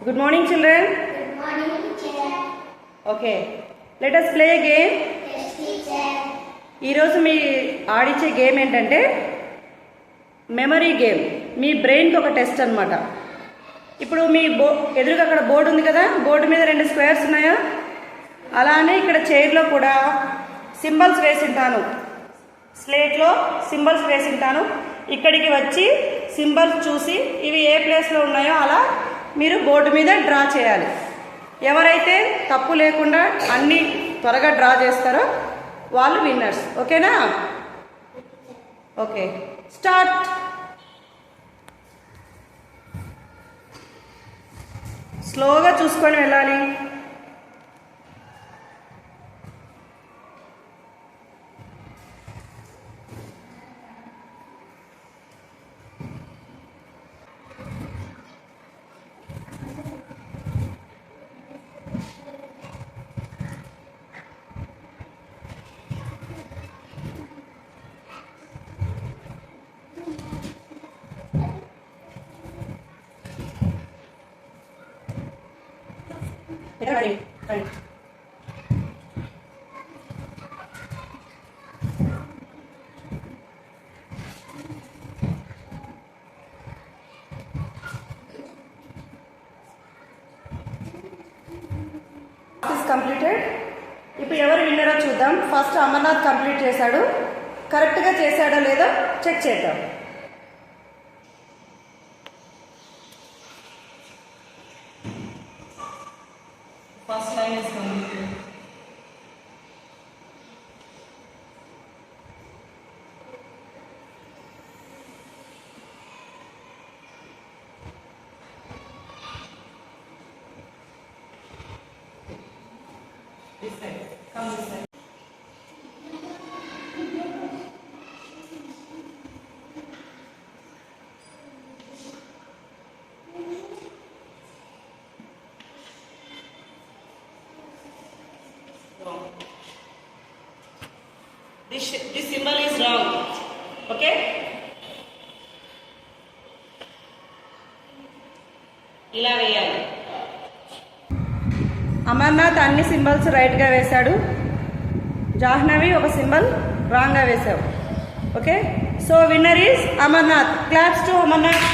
Good morning, children. Good morning, teacher. Okay, let us play a game. Yes, teacher. ఈరోజు మీ ఆడిచ్చే game ఏంటంటే memory game. మీ బ్రెయిన్కి ఒక test అనమాట. ఇప్పుడు మీ ఎదురుగా అక్కడ బోర్డు ఉంది కదా, బోర్డు మీద 2 స్క్వేర్స్ ఉన్నాయా? అలానే ఇక్కడ చైర్లో కూడా సింబల్స్ వేసింటాను, స్లేట్లో సింబల్స్ వేసింటాను. ఇక్కడికి వచ్చి సింబల్స్ చూసి ఇవి ఏ ప్లేస్లో ఉన్నాయో అలా మీరు బోర్డు మీద డ్రా చేయాలి. ఎవరైతే తప్పు లేకుండా అన్నీ త్వరగా డ్రా చేస్తారో వాళ్ళు విన్నర్స్. ఓకేనా? Okay, start. స్లోగా చూసుకొని వెళ్ళాలి. Ready. Ready. కంప్లీటెడ్. ఇప్పుడు ఎవరు విన్నరో చూద్దాం. ఫస్ట్ అమర్నాథ్ కంప్లీట్ చేశాడు. కరెక్ట్గా చేశాడో లేదో చెక్ చేద్దాం. First line is completed. This side. Come this side. This symbol is wrong. Okay? ఇలా వేయాలి. అమర్నాథ్ అన్ని సింబల్స్ రైట్గా వేశాడు. జాహ్నవి ఒక సింబల్ రాంగ్గా వేశావు. Okay, so winner is Amarnath. Claps to Amarnath.